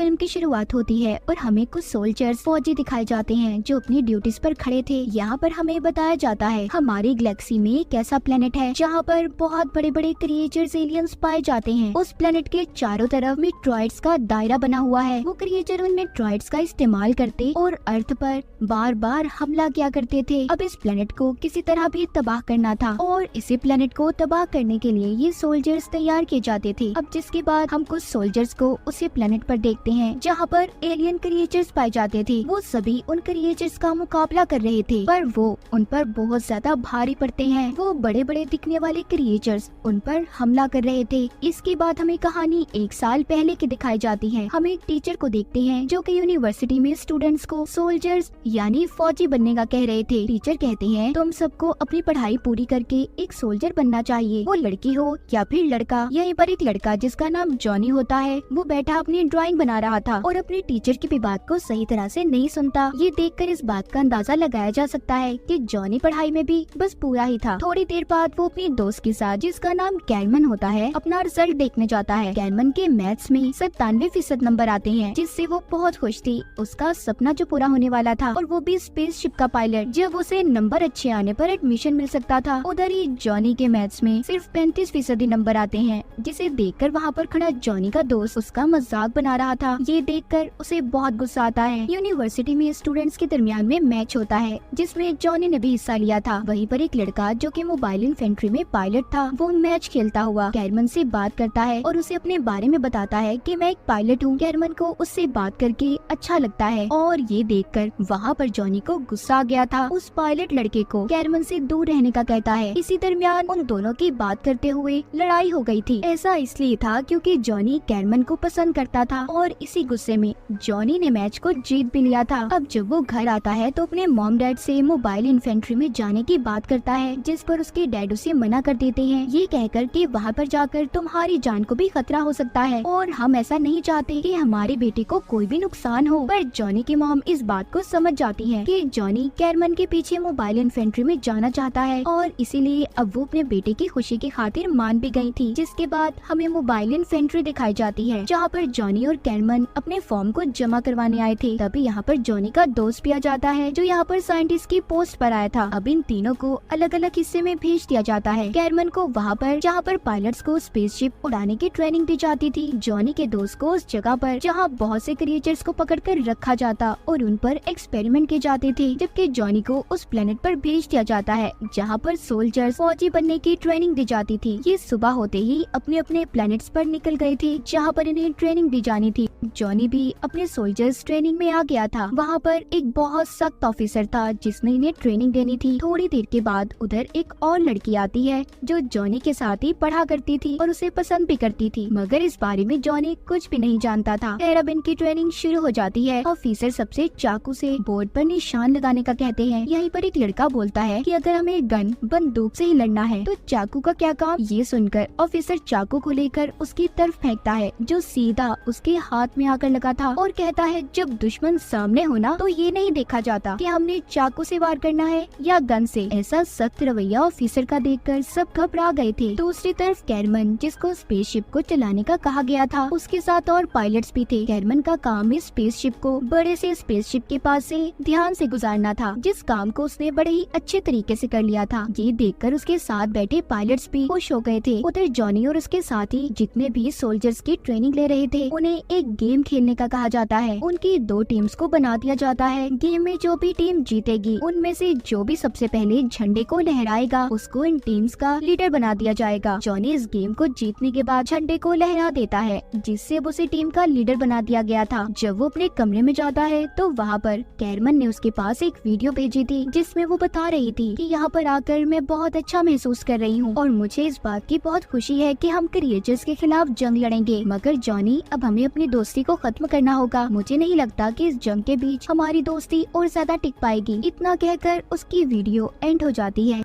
Film की शुरुआत होती है और हमें कुछ सोल्जर्स फौजी दिखाए जाते हैं जो अपनी ड्यूटीज पर खड़े थे। यहाँ पर हमें बताया जाता है हमारी गैलेक्सी में एक ऐसा प्लेनेट है जहाँ पर बहुत बड़े बड़े क्रिएचर्स एलियंस पाए जाते हैं। उस प्लेनेट के चारों तरफ मेट्रॉइड्स का दायरा बना हुआ है। वो क्रिएचर उन मेट्रॉइड्स का इस्तेमाल करते और अर्थ पर बार बार हमला किया करते थे। अब इस प्लेनेट को किसी तरह भी तबाह करना था और इसी प्लेनेट को तबाह करने के लिए ये सोल्जर्स तैयार किए जाते थे। अब जिसके बाद हम कुछ सोल्जर्स को उसी प्लेनेट पर देखते हैं जहाँ पर एलियन क्रिएचर्स पाए जाते थे। वो सभी उन क्रिएचर्स का मुकाबला कर रहे थे पर वो उन पर बहुत ज्यादा भारी पड़ते हैं। वो बड़े बड़े दिखने वाले क्रिएचर्स उन पर हमला कर रहे थे। इसके बाद हमें कहानी 1 साल पहले की दिखाई जाती है। हम एक टीचर को देखते हैं जो कि यूनिवर्सिटी में स्टूडेंट्स को सोल्जर्स यानी फौजी बनने का कह रहे थे। टीचर कहते हैं तुम सबको अपनी पढ़ाई पूरी करके एक सोल्जर बनना चाहिए, वो लड़की हो या फिर लड़का। यहीं पर एक लड़का जिसका नाम जॉनी होता है वो बैठा अपनी ड्राइंग बना रहा था और अपने टीचर की भी बात को सही तरह से नहीं सुनता। ये देखकर इस बात का अंदाजा लगाया जा सकता है कि जॉनी पढ़ाई में भी बस पूरा ही था। थोड़ी देर बाद वो अपनी दोस्त के साथ जिसका नाम कैरमन होता है अपना रिजल्ट देखने जाता है। कैरमन के मैथ्स में 97% नंबर आते हैं जिससे वो बहुत खुश थी। उसका सपना जो पूरा होने वाला था और वो भी स्पेसशिप का पायलट। जब उसे नंबर अच्छे आने पर एडमिशन मिल सकता था उधर ही जॉनी के मैथ्स में सिर्फ 35% नंबर आते हैं, जिसे देखकर वहाँ पर खड़ा जॉनी का दोस्त उसका मजाक बना रहा था। ये देखकर उसे बहुत गुस्सा आता है। यूनिवर्सिटी में स्टूडेंट्स के दरमियान में मैच होता है जिसमें जॉनी ने भी हिस्सा लिया था। वहीं पर एक लड़का जो कि मोबाइल इन्फेंट्री में पायलट था वो मैच खेलता हुआ कैरमन से बात करता है और उसे अपने बारे में बताता है कि मैं एक पायलट हूँ। कैरमन को उससे बात करके अच्छा लगता है और ये देखकर वहाँ पर जॉनी को गुस्सा आ गया था। उस पायलट लड़के को कैरमन से दूर रहने का कहता है। इसी दरमियान उन दोनों की बात करते हुए लड़ाई हो गई थी। ऐसा इसलिए था क्योंकि जॉनी कैरमन को पसंद करता था और इसी गुस्से में जॉनी ने मैच को जीत भी लिया था। अब जब वो घर आता है तो अपने मॉम डैड से मोबाइल इन्फेंट्री में जाने की बात करता है, जिस पर उसके डैड उसे मना कर देते हैं, ये कहकर कि वहाँ पर जाकर तुम्हारी जान को भी खतरा हो सकता है और हम ऐसा नहीं चाहते कि हमारे बेटे को कोई भी नुकसान हो। पर जॉनी की मॉम इस बात को समझ जाती है कि जॉनी कैरमन के पीछे मोबाइल इन्फेंट्री में जाना चाहता है और इसीलिए अब वो अपने बेटे की खुशी की खातिर मान भी गई थी। जिसके बाद हमें मोबाइल इन्फेंट्री दिखाई जाती है जहाँ पर जॉनी और कैरमन अपने फॉर्म को जमा करवाने आए थे। तभी यहाँ पर जॉनी का दोस्त भी आ जाता है जो यहाँ पर साइंटिस्ट की पोस्ट पर आया था। अब इन तीनों को अलग अलग हिस्से में भेज दिया जाता है। कैरमन को वहाँ पर जहाँ पर पायलट्स को स्पेसशिप उड़ाने की ट्रेनिंग दी जाती थी, जॉनी के दोस्त को उस जगह पर जहाँ बहुत से क्रिएचर्स को पकड़ कर रखा जाता और उन पर एक्सपेरिमेंट किए जाते थे, जबकि जॉनी को उस प्लेनेट पर भेज दिया जाता है जहाँ पर सोल्जर्स फौजी बनने की ट्रेनिंग दी जाती थी। ये सुबह होते ही अपने अपने प्लैनेट्स पर निकल गए थे जहाँ पर इन्हें ट्रेनिंग दी जानी थी। जॉनी भी अपने सोल्जर्स ट्रेनिंग में आ गया था। वहाँ पर एक बहुत सख्त ऑफिसर था जिसने इन्हें ट्रेनिंग देनी थी। थोड़ी देर के बाद उधर एक और लड़की आती है जो जॉनी के साथ ही पढ़ा करती थी और उसे पसंद भी करती थी, मगर इस बारे में जॉनी कुछ भी नहीं जानता था। खैर अब इनकी ट्रेनिंग शुरू हो जाती है। ऑफिसर सबसे चाकू से बोर्ड पर निशान लगाने का कहते हैं। यहीं पर एक लड़का बोलता है कि अगर हमें गन बंदूक से ही लड़ना है तो चाकू का क्या काम। ये सुनकर ऑफिसर चाकू को लेकर उसकी तरफ फेंकता है जो सीधा उसके हाथ में आकर लगा था और कहता है जब दुश्मन सामने होना तो ये नहीं देखा जाता कि हमने चाकू से वार करना है या गन से। ऐसा सख्त रवैया ऑफिसर का देखकर सब घबरा गए थे। दूसरी तरफ कैरमन जिसको स्पेसशिप को चलाने का कहा गया था उसके साथ और पायलट्स भी थे। कैरमन का काम इस स्पेसशिप को बड़े से स्पेसशिप के पास से ध्यान से गुजारना था, जिस काम को उसने बड़े ही अच्छे तरीके से कर लिया था। ये देखकर उसके साथ बैठे पायलट्स भी खुश हो गए थे। उधर जॉनी और उसके साथी जितने भी सोल्जर्स की ट्रेनिंग ले रहे थे उन्हें एक गेम खेलने का कहा जाता है। उनकी 2 टीम्स को बना दिया जाता है। गेम में जो भी टीम जीतेगी उनमें से जो भी सबसे पहले झंडे को लहराएगा उसको इन टीम्स का लीडर बना दिया जाएगा। जॉनी इस गेम को जीतने के बाद झंडे को लहरा देता है जिससे अब उसे टीम का लीडर बना दिया गया था। जब वो अपने कमरे में जाता है तो वहाँ पर कैरमन ने उसके पास एक वीडियो भेजी थी जिसमें वो बता रही थी कि यहाँ पर आकर मैं बहुत अच्छा महसूस कर रही हूँ और मुझे इस बात की बहुत खुशी है कि हम क्रिएचर्स के खिलाफ जंग लड़ेंगे, मगर जॉनी अब हमें अपनी दोस्ती को खत्म करना होगा। मुझे नहीं लगता कि इस जंग के बीच हमारी दोस्ती और ज्यादा टिक पाएगी। इतना कहकर उसकी वीडियो एंड हो जाती है।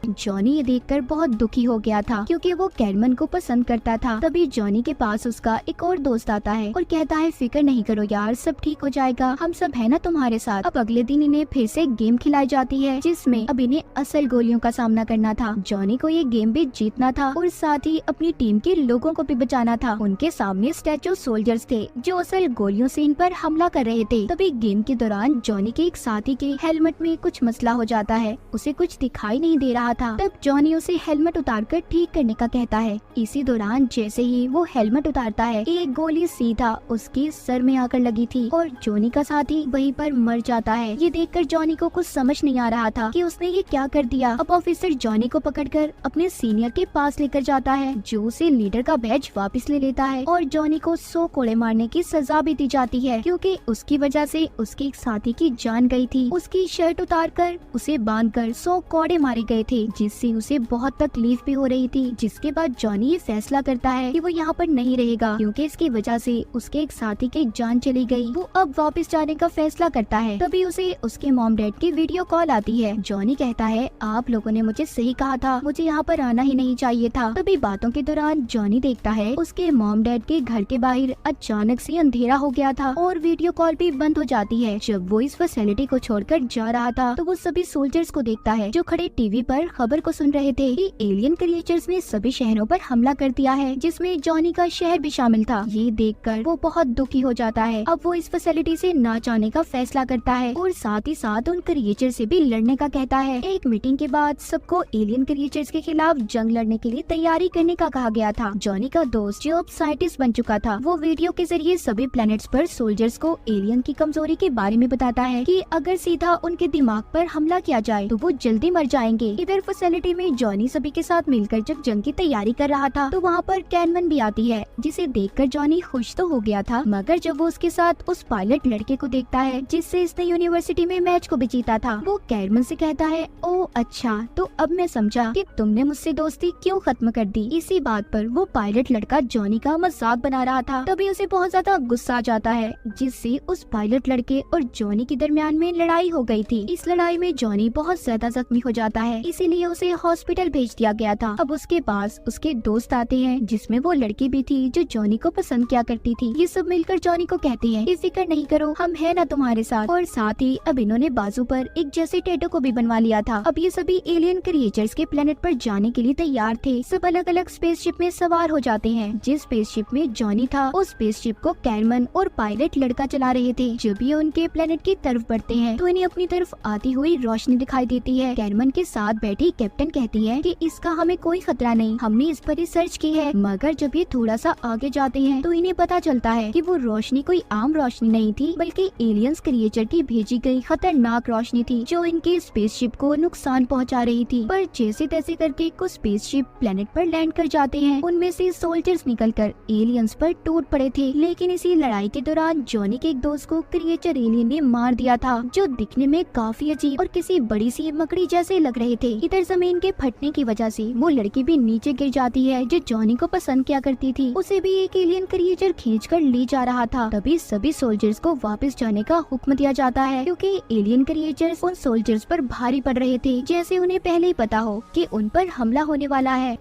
जॉनी ये देखकर बहुत दुखी हो गया था क्योंकि वो कैरमन को पसंद करता था। तभी जॉनी के पास उसका एक और दोस्त आता है और कहता है फिक्र नहीं करो यार, सब ठीक हो जाएगा, हम सब है ना तुम्हारे साथ। अब अगले दिन इन्हें फिर से गेम खिलाई जाती है जिसमें अब इन्हें असल गोलियों का सामना करना था। जॉनी को ये गेम भी जीतना था और साथ ही अपनी टीम के लोगों को भी बचाना था। उनके सामने स्टैचू सोल्जर्स थे जो असल गोलियों से इन पर हमला कर रहे थे। तभी गेम के दौरान जॉनी के एक साथी के हेलमेट में कुछ मसला हो जाता है, उसे कुछ दिखाई नहीं दे रहा था। तब जॉनी उसे हेलमेट उतारकर ठीक करने का कहता है। इसी दौरान जैसे ही वो हेलमेट उतारता है एक गोली सीधा उसके सर में आकर लगी थी और जॉनी का साथी वहीं पर मर जाता है। ये देखकर जॉनी को कुछ समझ नहीं आ रहा था कि उसने ये क्या कर दिया। अब ऑफिसर जॉनी को पकड़कर अपने सीनियर के पास लेकर जाता है जो उसे लीडर का बैज वापस ले लेता है और जॉनी को 100 कोड़े मारने की सजा भी दी जाती है क्योंकि उसकी वजह से उसके एक साथी की जान गई थी। उसकी शर्ट उतारकर उसे बांधकर 100 कोड़े मारे गए थे जिससे उसे बहुत तकलीफ भी हो रही थी। जिसके बाद जॉनी ये फैसला करता है कि वो यहाँ पर नहीं रहेगा क्योंकि इसकी वजह से उसके एक साथी की जान चली गई। वो अब वापस जाने का फैसला करता है। तभी उसे उसके मॉम डैड की वीडियो कॉल आती है। जॉनी कहता है आप लोगों ने मुझे सही कहा था, मुझे यहाँ पर आना ही नहीं चाहिए था। तभी बातों के दौरान जॉनी देखता है उसके मॉम डैड के घर के बाहर अचानक से अंधेरा हो गया था और वीडियो कॉल भी बंद हो जाती है। जब वो इस फैसिलिटी को छोड़कर जा रहा था तो वो सभी सोल्जर्स को देखता है जो खड़े टीवी पर खबर को सुन रहे थे कि एलियन क्रिएचर्स ने सभी शहरों पर हमला कर दिया है जिसमें जॉनी का शहर भी शामिल था। ये देखकर वो बहुत दुखी हो जाता है। अब वो इस फैसिलिटी से ना जाने का फैसला करता है और साथ ही साथ उन क्रिएचर से भी लड़ने का कहता है। एक मीटिंग के बाद सबको एलियन क्रिएचर्स के खिलाफ जंग लड़ने के लिए तैयारी करने का कहा गया था। जॉनी का दोस्त जो अब साइंटिस्ट बन चुका था वो वीडियो के जरिए सभी प्लैनेट्स पर सोल्जर्स को एलियन की कमजोरी के बारे में बताता है कि अगर सीधा उनके दिमाग पर हमला किया जाए तो वो जल्दी मर जाएंगे। इधर फैसिलिटी में जॉनी सभी के साथ मिलकर जब जंग की तैयारी कर रहा था तो वहाँ पर कैरमन भी आती है जिसे देखकर जॉनी खुश तो हो गया था, मगर जब वो उसके साथ उस पायलट लड़के को देखता है जिससे इसने यूनिवर्सिटी में मैच को भी जीता था, वो कैरमन से कहता है ओ अच्छा, तो अब मैं समझा कि तुमने मुझसे दोस्ती क्यों खत्म कर दी। इसी बात पर वो पायलट लड़का जॉनी का मजाक बना रहा था। तभी उसे बहुत ज्यादा गुस्सा आ जाता है जिससे उस पायलट लड़के और जॉनी के दरमियान में लड़ाई हो गई थी। इस लड़ाई में जॉनी बहुत ज्यादा जख्मी हो जाता है, इसीलिए उसे हॉस्पिटल भेज दिया गया था। अब उसके पास उसके दोस्त आते हैं जिसमें वो लड़की भी थी जो जॉनी को पसंद किया करती थी। ये सब मिलकर जॉनी को कहते हैं कि फिक्र नहीं करो, हम है ना तुम्हारे साथ। और साथ ही अब इन्होंने बाजू पर एक जैसे टैटू को भी बनवा लिया था। अब ये सभी एलियन क्रिएचर्स के प्लेनेट पर जाने के लिए तैयार थे। सब अलग अलग स्पेसशिप में सवार हो जाते हैं। जिस स्पेसशिप में जॉनी था उस स्पेसशिप को कैरमन और पायलट लड़का चला रहे थे। जब ये उनके प्लेनेट की तरफ बढ़ते हैं तो इन्हें अपनी तरफ आती हुई रोशनी दिखाई देती है। कैरमन के साथ बैठी कैप्टन कहती है कि इसका हमें कोई खतरा नहीं, हमने इस पर रिसर्च की है। मगर जब ये थोड़ा सा आगे जाते हैं तो इन्हें पता चलता है कि वो रोशनी कोई आम रोशनी नहीं थी बल्कि एलियंस क्रिएचर की भेजी गई खतरनाक रोशनी थी जो इनके स्पेसशिप को नुकसान पहुंचा रही थी। पर जैसे तैसे करके कुछ स्पेसशिप प्लेनेट पर लैंड कर जाते हैं। उनमें से सोल्जर्स निकलकर एलियंस पर टूट पड़े थे, लेकिन इसी लड़ाई के दौरान जॉनी के एक दोस्त को क्रिएचर एलियन ने मार दिया था जो दिखने में काफी अजीब और किसी बड़ी सी मकड़ी जैसे लग रहे थे। इधर जमीन के फटने की वजह से वो लड़की भी नीचे गिर जाती है जो जॉनी को पसंद किया करती थी। उसे भी एक एलियन क्रिएचर खींचकर ले जा रहा था। तभी सभी सोल्जर्स को वापस जाने का हुक्म दिया जाता है क्योंकि एलियन क्रिएचर्स उन सोल्जर्स पर भारी पड़ रहे थे, जैसे उन्हें पहले ही पता हो कि उन पर हमला होने वाला है।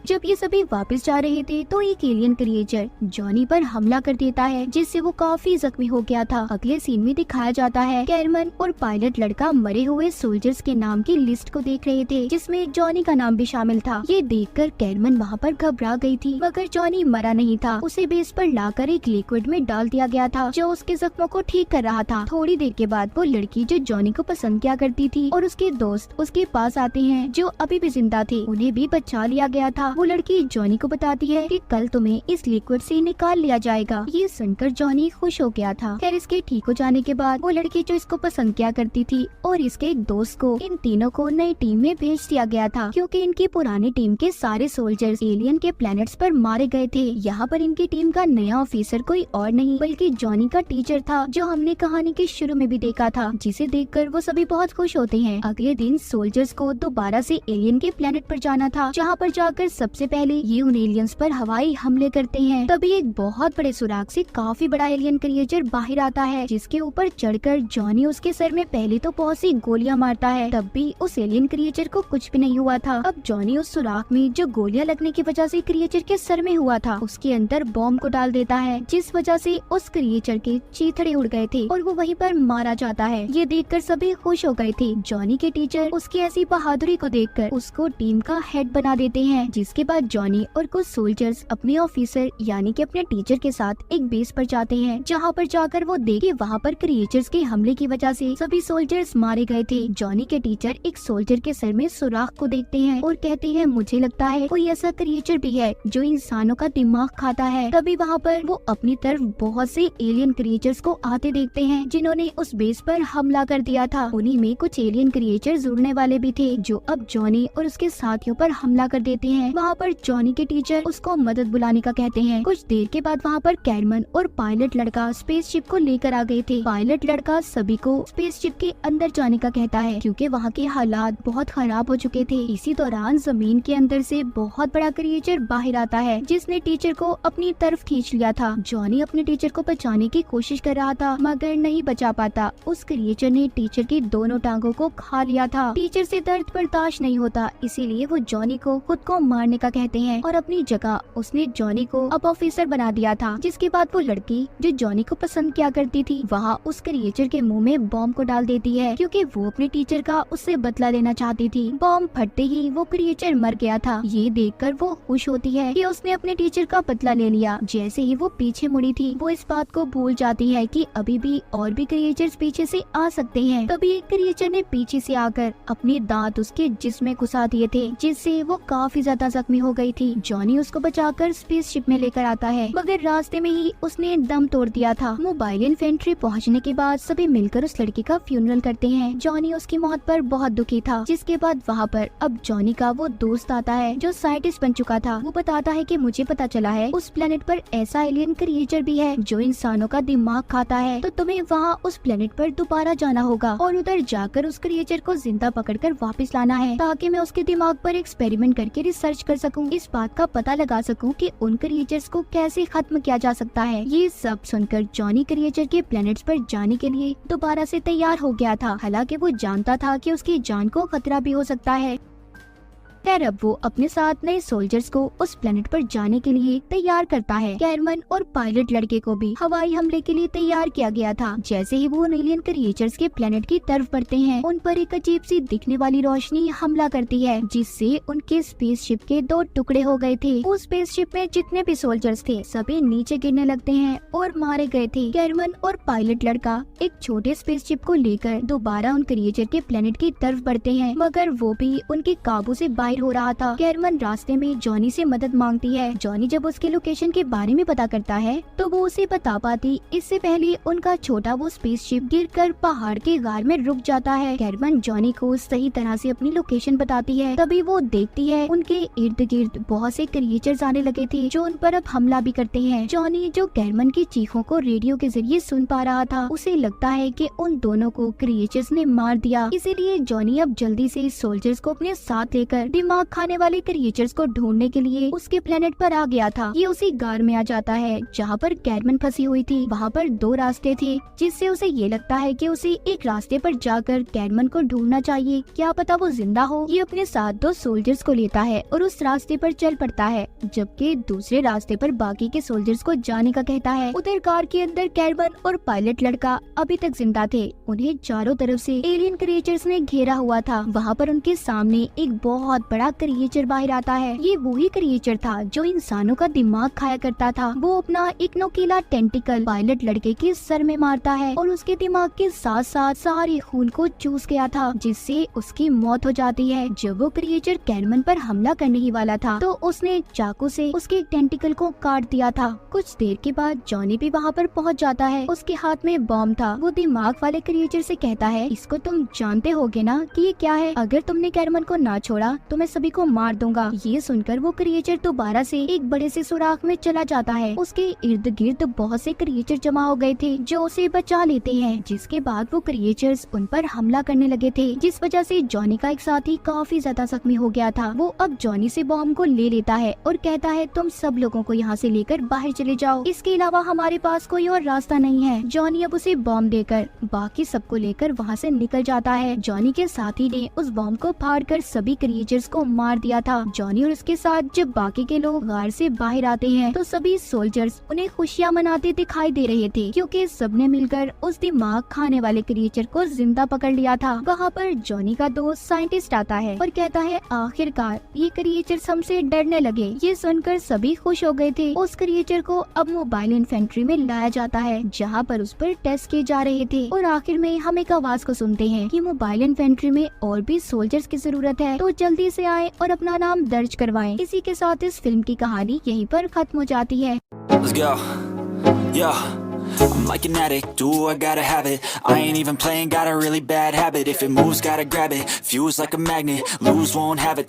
जब ये सभी वापस जा रहे थे तो एक एलियन क्रिएचर जॉनी पर हमला कर देता है जिससे वो काफी जख्मी हो गया था। अगले सीन में दिखाया जाता है कैरमन और पायलट लड़का मरे हुए सोल्जर्स के नाम की लिस्ट को देख रहे थे जिसमें जॉनी का नाम भी शामिल था। ये देखकर कैरमन वहाँ पर घबरा गई थी, मगर जॉनी मरा नहीं था। उसे बेस पर लाकर एक लिक्विड में डाल दिया गया था जो उसके जख्मों को ठीक कर रहा था। थोड़ी देर के बाद वो लड़की जो जॉनी को पसंद किया करती थी और उसके दोस्त उसके पास आते हैं जो अभी भी जिंदा थे, उन्हें भी बचा लिया गया था। वो लड़की जॉनी को बताती है कि कल तुम्हें इस लिक्विड से निकाल लिया जाएगा। ये सुनकर जॉनी खुश हो गया था। खैर इसके ठीक हो जाने के बाद वो लड़की जो इसको पसंद किया करती थी और इसके एक दोस्त को, इन तीनों को नई टीम में भेज दिया गया था क्योंकि इनकी पुरानी टीम के सारे सोल्जर्स एलियन के प्लैनेट्स पर मारे गए थे। यहाँ पर इनकी टीम का नया ऑफिसर कोई और नहीं बल्कि जॉनी का टीचर था जो हमने कहानी के शुरू में भी देखा था, जिसे देखकर वो सभी बहुत खुश होते हैं। अगले दिन सोल्जर्स को दोबारा से एलियन के प्लैनेट पर जाना था जहाँ पर जाकर सबसे पहले ये उन एलियंस पर हवाई हमले करते हैं। तभी एक बहुत बड़े सुराग से काफी बड़ा एलियन क्रिएचर बाहर आता है, जिसके ऊपर चढ़कर जॉनी उसके सर में पहले तो बहुत सी गोलियां मारता है। तब भी उस एलियन क्रिएचर को कुछ भी नहीं हुआ था। अब जॉनी उस सुराग में जो गोलियां लगने की वजह से क्रिएचर के सर में हुआ था उसके अंदर बॉम्ब को डाल देता है, जिस वजह से उस क्रिएचर के चीथड़े उड़ गए थे और वो वहीं पर मारा जाता है। ये देखकर सभी खुश हो गए थे। जॉनी के टीचर उसकी ऐसी बहादुरी को देखकर उसको टीम का हेड बना देते हैं। जिसके बाद जॉनी और कुछ सोल्जर्स अपने ऑफिसर यानी कि अपने टीचर के साथ एक बेस पर जाते हैं, जहाँ पर जाकर वो देखे वहाँ पर क्रिएचर्स के हमले की वजह से सभी सोल्जर्स मारे गए थे। जॉनी के टीचर एक सोल्जर के सर में सुराख को देखते हैं और कहते हैं मुझे लगता है कोई ऐसा क्रिएचर भी है जो इंसानों का दिमाग खाता है। तभी वहाँ पर वो अपनी तरफ बहुत से एलियन क्रिएचर्स को आते देखते हैं जिन्होंने उस बेस पर हमला कर दिया था। उन्हीं में कुछ एलियन क्रिएचर्स उड़ने वाले भी थे जो अब जॉनी और उसके साथियों पर हमला कर देते हैं। वहाँ पर जॉनी के टीचर उसको मदद बुलाने का कहते हैं। कुछ देर के बाद वहाँ पर कैरमन और पायलट लड़का स्पेसशिप को लेकर आ गए थे। पायलट लड़का सभी को स्पेसशिप के अंदर जाने का कहता है क्योंकि वहाँ के हालात बहुत खराब हो चुके थे। इसी दौरान जमीन के अंदर से बहुत बड़ा क्रिएचर बाहर आता है जिसने टीचर को अपनी तरफ खींच लिया था। जॉनी अपने टीचर को बचाने की कोशिश कर रहा था मगर नहीं बचा पाता। उस क्रिएचर ने टीचर की दोनों टांगों को खा लिया था। टीचर से दर्द बर्दाश्त नहीं होता, इसीलिए वो जॉनी को खुद को मारने का कहते हैं और अपनी जगह उसने जॉनी को अब ऑफिसर बना दिया था। जिसके बाद वो लड़की जो जॉनी को पसंद किया करती थी वहाँ उस क्रिएचर के मुंह में बॉम्ब को डाल देती है क्योंकि वो अपने टीचर का उससे बदला लेना चाहती थी। बॉम्ब फटते ही वो क्रिएचर मर गया था। ये देखकर वो खुश होती है कि उसने अपने टीचर का बदला ले लिया। जैसे ही वो पीछे मुड़ी थी वो इस बात को भूल जाती है कि अभी भी और भी क्रिएचर्स पीछे से आ सकते हैं। तभी एक क्रिएचर ने पीछे से आकर अपने दांत उसके जिस्म में घुसा दिए थे जिससे वो काफी ज्यादा जख्मी हो गई थी। जॉनी उसको बचाकर स्पेसशिप में लेकर आता है मगर रास्ते में ही उसने दम तोड़ दिया था। मोबाइल इन्फेंट्री पहुंचने के बाद सभी मिलकर उस लड़की का फ्यूनरल करते हैं। जॉनी उसकी मौत पर बहुत दुखी था। जिसके बाद वहाँ पर अब जॉनी का वो दोस्त आता है जो साइंटिस्ट बन चुका था। वो बताता है कि मुझे पता चला है उस प्लेनेट पर ऐसा एलियन क्रिएचर भी है जो इंसानों का दिमाग खाता है, तो तुम्हें वहाँ उस प्लेनेट पर दोबारा जाना होगा और उधर जाकर उस क्रिएचर को जिंदा पकड़कर वापस लाना है ताकि मैं उसके दिमाग पर एक्सपेरिमेंट करके रिसर्च कर सकूं, इस बात का पता लगा सकूं कि उन क्रिएचर्स को कैसे खत्म किया जा सकता है। ये सब सुनकर जॉनी क्रिएचर के प्लेनेट्स पर जाने के लिए दोबारा से तैयार हो गया था। हालांकि वो जानता था कि उसकी जान को खतरा भी हो सकता है। खैर अब वो अपने साथ नए सोल्जर्स को उस प्लेनेट पर जाने के लिए तैयार करता है। कैरमन और पायलट लड़के को भी हवाई हमले के लिए तैयार किया गया था। जैसे ही वो एलियन क्रिएचर्स के प्लेनेट की तरफ बढ़ते हैं उन पर एक अजीब सी दिखने वाली रोशनी हमला करती है जिससे उनके स्पेसशिप के 2 टुकड़े हो गए थे। उस स्पेसशिप में जितने भी सोल्जर्स थे सभी नीचे गिरने लगते हैं और मारे गए थे। कैरमन और पायलट लड़का एक छोटे स्पेसशिप को लेकर दोबारा उन क्रिएचर के प्लेनेट की तरफ बढ़ते हैं मगर वो भी उनके काबू से बाहर हो रहा था। कैरमन रास्ते में जॉनी से मदद मांगती है। जॉनी जब उसके लोकेशन के बारे में पता करता है तो वो उसे बता पाती इससे पहले उनका छोटा वो स्पेसशिप गिरकर पहाड़ के गार में रुक जाता है। कैरमन जॉनी को सही तरह से अपनी लोकेशन बताती है। तभी वो देखती है उनके इर्द गिर्द बहुत से क्रिएचर्स आने लगे थे जो उन पर अब हमला भी करते हैं। जॉनी जो कैरमन की चीखों को रेडियो के जरिए सुन पा रहा था उसे लगता है कि उन दोनों को क्रिएचर्स ने मार दिया, इसीलिए जॉनी अब जल्दी से सोल्जर्स को अपने साथ लेकर दिमाग खाने वाले क्रिएचर्स को ढूंढने के लिए उसके प्लेनेट पर आ गया था। ये उसी गार में आ जाता है जहाँ पर कैरमन फंसी हुई थी। वहाँ पर 2 रास्ते थे जिससे उसे ये लगता है कि उसे एक रास्ते पर जाकर कैरमन को ढूंढना चाहिए, क्या पता वो जिंदा हो। ये अपने साथ 2 सोल्जर्स को लेता है और उस रास्ते पर चल पड़ता है, जबकि दूसरे रास्ते पर बाकी के सोल्जर्स को जाने का कहता है। उधर कार के अंदर कैरमन और पायलट लड़का अभी तक जिंदा थे। उन्हें चारों तरफ से एलियन क्रिएचर्स ने घेरा हुआ था। वहाँ पर उनके सामने एक बहुत बड़ा क्रिएचर बाहर आता है। ये वही क्रिएचर था जो इंसानों का दिमाग खाया करता था। वो अपना एक नोकीला टेंटिकल पायलट लड़के के सर में मारता है और उसके दिमाग के साथ साथ सारे खून को चूस गया था जिससे उसकी मौत हो जाती है। जब वो क्रिएचर कैरमन पर हमला करने ही वाला था तो उसने चाकू से उसके टेंटिकल को काट दिया था। कुछ देर के बाद जॉनी भी वहाँ पर पहुँच जाता है। उसके हाथ में बॉम्ब था। वो दिमाग वाले क्रिएचर से कहता है इसको तुम जानते होगे ना कि ये क्या है, अगर तुमने कैरमन को ना छोड़ा तो मैं सभी को मार दूंगा। ये सुनकर वो क्रिएचर दोबारा से एक बड़े से सुराख में चला जाता है। उसके इर्द गिर्द बहुत से क्रिएचर जमा हो गए थे जो उसे बचा लेते हैं, जिसके बाद वो क्रिएचर्स उन पर हमला करने लगे थे, जिस वजह से जॉनी का एक साथी काफी ज्यादा जख्मी हो गया था। वो अब जॉनी से बॉम्ब को ले लेता है और कहता है तुम सब लोगों को यहाँ से लेकर बाहर चले जाओ, इसके अलावा हमारे पास कोई और रास्ता नहीं है। जॉनी अब उसे बॉम्ब देकर बाकी सबको लेकर वहाँ से निकल जाता है। जॉनी के साथी ने उस बॉम्ब को फाड़कर सभी क्रिएचर्स को मार दिया था। जॉनी और उसके साथ जब बाकी के लोग गार से बाहर आते हैं तो सभी सोल्जर्स उन्हें खुशियां मनाते दिखाई दे रहे थे, क्योंकि सबने मिलकर उस दिमाग खाने वाले क्रिएचर को जिंदा पकड़ लिया था। वहाँ पर जॉनी का दोस्त साइंटिस्ट आता है और कहता है आखिरकार ये क्रिएचर्स हमसे डरने लगे। ये सुनकर सभी खुश हो गए थे। उस क्रिएचर को अब मोबाइल इन्फेंट्री में लाया जाता है, जहाँ पर उस पर टेस्ट किए जा रहे थे। और आखिर में हम एक आवाज को सुनते हैं कि मोबाइल इन्फेंट्री में और भी सोल्जर्स की जरूरत है, तो जल्दी से आए और अपना नाम दर्ज करवाएं। इसी के साथ इस फिल्म की कहानी यहीं पर खत्म हो जाती है। Let's go. Yeah. I'm like an addict, do I gotta have it. I ain't even playing, got a really bad habit. If it moves, gotta grab it. Fuse like a magnet, lose, won't have it.